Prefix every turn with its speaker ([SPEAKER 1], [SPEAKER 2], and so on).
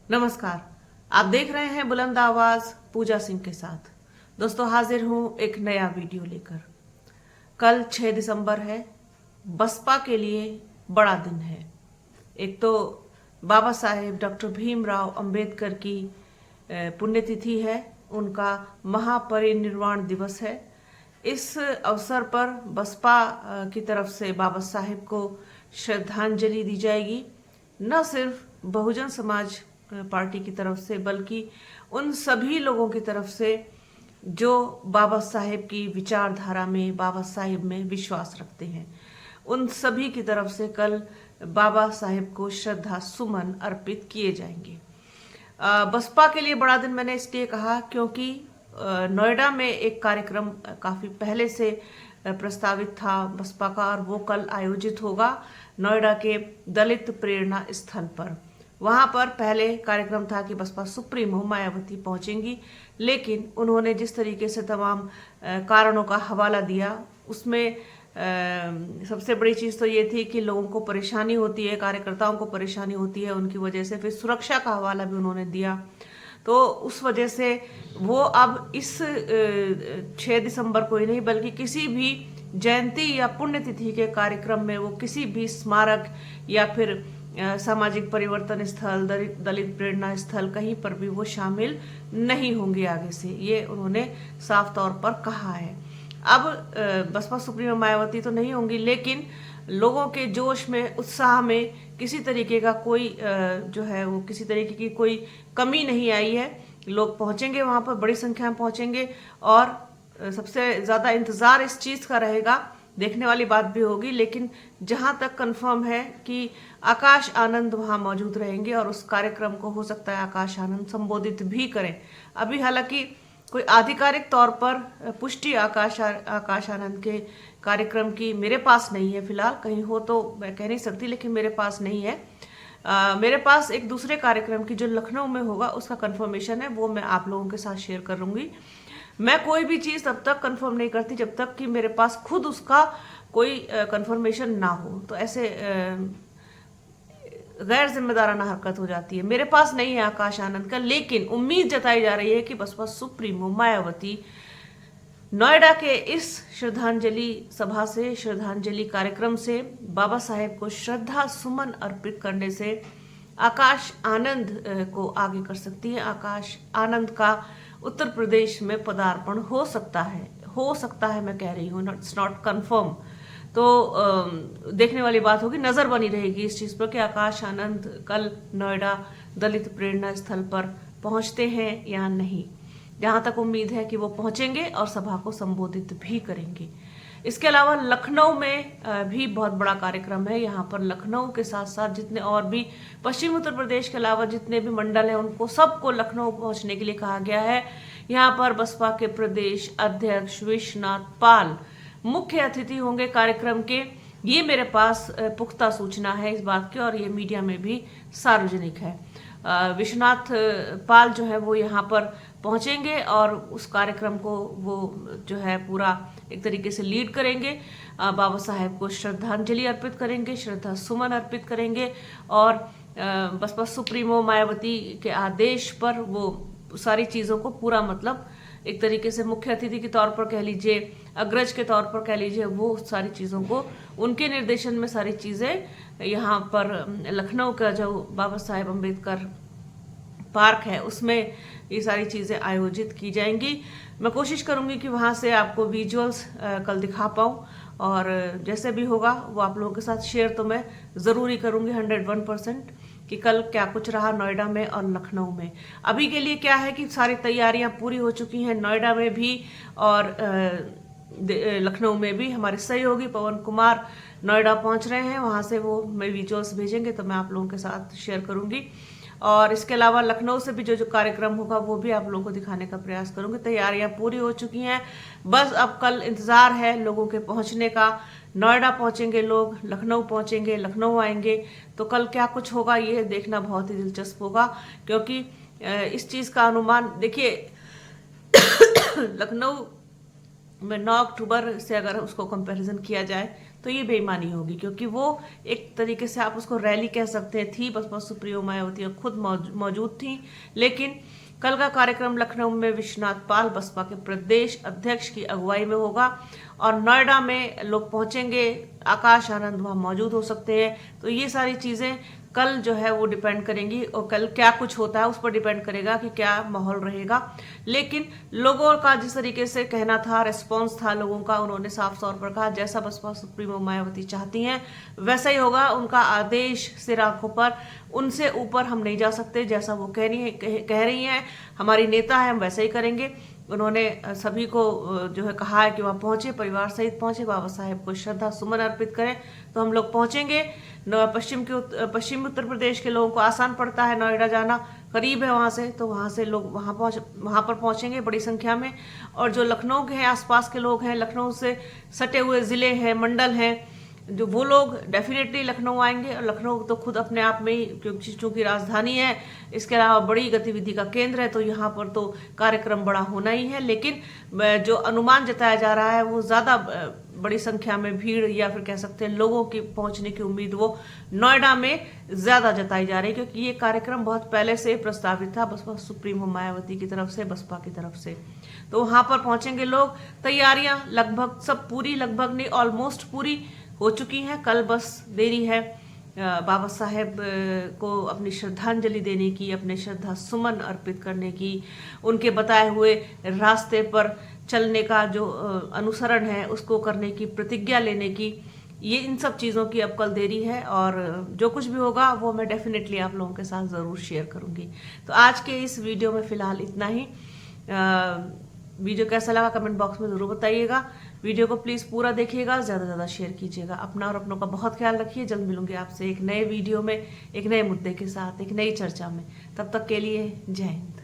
[SPEAKER 1] नमस्कार। आप देख रहे हैं बुलंद आवाज पूजा सिंह के साथ। दोस्तों, हाजिर हूं एक नया वीडियो लेकर। कल 6 दिसंबर है। बसपा के लिए बड़ा दिन है। एक तो बाबा साहेब डॉक्टर भीमराव अंबेडकर की पुण्यतिथि है, उनका महापरिनिर्वाण दिवस है। इस अवसर पर बसपा की तरफ से बाबा साहेब को श्रद्धांजलि दी जाएगी। न सिर्फ बहुजन समाज पार्टी की तरफ से, बल्कि उन सभी लोगों की तरफ से जो बाबा साहेब की विचारधारा में, बाबा साहेब में विश्वास रखते हैं, उन सभी की तरफ से कल बाबा साहेब को श्रद्धा सुमन अर्पित किए जाएंगे। बसपा के लिए बड़ा दिन मैंने इसलिए कहा क्योंकि नोएडा में एक कार्यक्रम काफी पहले से प्रस्तावित था बसपा का, और वो कल आयोजित होगा नोएडा के दलित प्रेरणा स्थल पर। वहां पर पहले कार्यक्रम था कि बसपा सुप्रीमो मायावती पहुंचेंगी, लेकिन उन्होंने जिस तरीके से तमाम कारणों का हवाला दिया, उसमें सबसे बड़ी चीज तो ये थी कि लोगों को परेशानी होती है, कार्यकर्ताओं को परेशानी होती है उनकी वजह से। फिर सुरक्षा का हवाला भी उन्होंने दिया, तो उस वजह से वो अब इस 6 दिसंबर को ही नहीं बल्कि किसी भी जयंती या पुण्यतिथि के कार्यक्रम में वो किसी भी स्मारक या फिर सामाजिक परिवर्तन स्थल, दलित प्रेरणा स्थल, कहीं पर भी वो शामिल नहीं होंगे आगे से। ये उन्होंने साफ तौर पर कहा है। अब बसपा सुप्रीमो मायावती तो नहीं होंगी, लेकिन लोगों के जोश में, उत्साह में किसी तरीके का कोई जो है वो किसी तरीके की कोई कमी नहीं आई है। लोग पहुंचेंगे, वहां पर बड़ी संख्या में पहुंचेंगे, और सबसे ज्यादा इंतजार इस चीज का रहेगा, देखने वाली बात भी होगी, लेकिन जहां तक कंफर्म है कि आकाश आनंद वहां मौजूद रहेंगे और उस कार्यक्रम को हो सकता है आकाश आनंद संबोधित भी करें। अभी हालांकि कोई आधिकारिक तौर पर पुष्टि आकाश आनंद के कार्यक्रम की मेरे पास नहीं है। फिलहाल कहीं हो तो मैं कह नहीं सकती, लेकिन मेरे पास नहीं है। मेरे पास एक दूसरे कार्यक्रम की जो लखनऊ में होगा उसका कंफर्मेशन है, वो मैं आप लोगों के साथ शेयर करूंगी। मैं कोई भी चीज तब तक कंफर्म नहीं करती जब तक कि मेरे पास खुद उसका कोई कंफर्मेशन ना हो, तो ऐसे गैर जिम्मेदाराना हरकत हो जाती है। मेरे पास नहीं है आकाश आनंद का, लेकिन उम्मीद जताई जा रही है कि बसपा सुप्रीमो मायावती नोएडा के इस श्रद्धांजलि सभा से, श्रद्धांजलि कार्यक्रम से, बाबा साहेब को श्रद्धा सुमन अर्पित करने से आकाश आनंद को आगे कर सकती है। आकाश आनंद का उत्तर प्रदेश में पदार्पण हो सकता है, मैं कह रही हूँ, इट्स नॉट कंफर्म। तो देखने वाली बात होगी, नजर बनी रहेगी इस चीज पर कि आकाश आनंद कल नोएडा दलित प्रेरणा स्थल पर पहुंचते हैं या नहीं। जहां तक उम्मीद है कि वो पहुंचेंगे और सभा को संबोधित भी करेंगे। इसके अलावा लखनऊ में भी बहुत बड़ा कार्यक्रम है। यहाँ पर लखनऊ के साथ साथ जितने और भी पश्चिमी उत्तर प्रदेश के अलावा जितने भी मंडल हैं, उनको सबको लखनऊ पहुंचने के लिए कहा गया है। यहाँ पर बसपा के प्रदेश अध्यक्ष विश्वनाथ पाल मुख्य अतिथि होंगे कार्यक्रम के। ये मेरे पास पुख्ता सूचना है इस बात की, और ये मीडिया में भी सार्वजनिक है। विश्वनाथ पाल जो है वो यहाँ पर पहुंचेंगे और उस कार्यक्रम को वो जो है पूरा एक तरीके से लीड करेंगे। बाबा साहेब को श्रद्धांजलि अर्पित करेंगे, श्रद्धा सुमन अर्पित करेंगे, और बसपा सुप्रीमो मायावती के आदेश पर वो सारी चीजों को पूरा, मतलब एक तरीके से मुख्य अतिथि के तौर पर कह लीजिए, अग्रज के तौर पर कह लीजिए, वो सारी चीजों को उनके निर्देशन में सारी चीजें यहाँ पर लखनऊ का जो बाबा साहेब अम्बेडकर पार्क है उसमें ये सारी चीजें आयोजित की जाएंगी। मैं कोशिश करूंगी कि वहां से आपको विजुअल्स कल दिखा पाऊं, और जैसे भी होगा वो आप लोगों के साथ शेयर तो मैं जरूर ही करूंगी 101% कि कल क्या कुछ रहा नोएडा में और लखनऊ में। अभी के लिए क्या है कि सारी तैयारियां पूरी हो चुकी हैं नोएडा में भी और लखनऊ में भी। हमारे सहयोगी पवन कुमार नोएडा पहुंच रहे हैं, वहां से वो मैं विजुअल्स भेजेंगे तो मैं आप लोगों के साथ शेयर करूंगी। और इसके अलावा लखनऊ से भी जो जो कार्यक्रम होगा वो भी आप लोगों को दिखाने का प्रयास करूंगी। तैयारियां पूरी हो चुकी हैं, बस अब कल इंतजार है लोगों के पहुंचने का। नोएडा पहुंचेंगे लोग, लखनऊ पहुंचेंगे, लखनऊ आएंगे, तो कल क्या कुछ होगा ये देखना बहुत ही दिलचस्प होगा, क्योंकि इस चीज का अनुमान देखिए लखनऊ में 9 अक्टूबर से अगर उसको कंपैरिजन किया जाए तो ये बेईमानी होगी, क्योंकि वो एक तरीके से आप उसको रैली कह सकते हैं, थी बसपा सुप्रीमो मायावती खुद मौजूद थी। लेकिन कल का कार्यक्रम लखनऊ में विश्वनाथ पाल बसपा के प्रदेश अध्यक्ष की अगुवाई में होगा और नोएडा में लोग पहुंचेंगे, आकाश आनंद वहां मौजूद हो सकते हैं। तो ये सारी चीजें कल जो है वो डिपेंड करेंगी और कल क्या कुछ होता है उस पर डिपेंड करेगा कि क्या माहौल रहेगा। लेकिन लोगों का जिस तरीके से कहना था, रिस्पॉन्स था लोगों का, उन्होंने साफ तौर पर कहा जैसा बसपा सुप्रीमो मायावती चाहती हैं वैसा ही होगा, उनका आदेश सिर आंखों पर, उनसे ऊपर हम नहीं जा सकते। जैसा वो कह रही हैं हमारी नेता है, हम वैसा ही करेंगे। उन्होंने सभी को जो है कहा है कि वहां पहुंचे, परिवार सहित पहुंचे, बाबा साहेब को श्रद्धा सुमन अर्पित करें। तो हम लोग पहुंचेंगे। पश्चिमी उत्तर प्रदेश के लोगों को आसान पड़ता है, नोएडा जाना करीब है वहां से, तो वहां से लोग वहां पर पहुंचेंगे बड़ी संख्या में। और जो लखनऊ के हैं, आसपास के लोग हैं, लखनऊ से सटे हुए जिले हैं, मंडल हैं, जो वो लोग डेफिनेटली लखनऊ आएंगे। और लखनऊ तो खुद अपने आप में ही, क्योंकि चूंकि राजधानी है, इसके अलावा बड़ी गतिविधि का केंद्र है, तो यहाँ पर तो कार्यक्रम बड़ा होना ही है। लेकिन जो अनुमान जताया जा रहा है वो ज्यादा बड़ी संख्या में भीड़ या फिर कह सकते हैं लोगों की पहुंचने की उम्मीद वो नोएडा में ज्यादा जताई जा रही है, क्योंकि ये कार्यक्रम बहुत पहले से प्रस्तावित था बसपा सुप्रीमो मायावती की तरफ से, बसपा की तरफ से। तो वहां पर पहुंचेंगे लोग। तैयारियां लगभग सब पूरी, लगभग नहीं ऑलमोस्ट पूरी हो चुकी हैं। कल बस देरी है बाबा साहेब को अपनी श्रद्धांजलि देने की, अपने श्रद्धा सुमन अर्पित करने की, उनके बताए हुए रास्ते पर चलने का जो अनुसरण है उसको करने की, प्रतिज्ञा लेने की, ये इन सब चीज़ों की अब कल देरी है। और जो कुछ भी होगा वो मैं डेफिनेटली आप लोगों के साथ ज़रूर शेयर करूंगी। तो आज के इस वीडियो में फ़िलहाल इतना ही। वीडियो कैसा लगा कमेंट बॉक्स में ज़रूर बताइएगा। वीडियो को प्लीज़ पूरा देखिएगा, ज़्यादा से ज़्यादा शेयर कीजिएगा। अपना और अपनों का बहुत ख्याल रखिए। जल्द मिलूंगी आपसे एक नए वीडियो में, एक नए मुद्दे के साथ, एक नई चर्चा में। तब तक के लिए जय हिंद।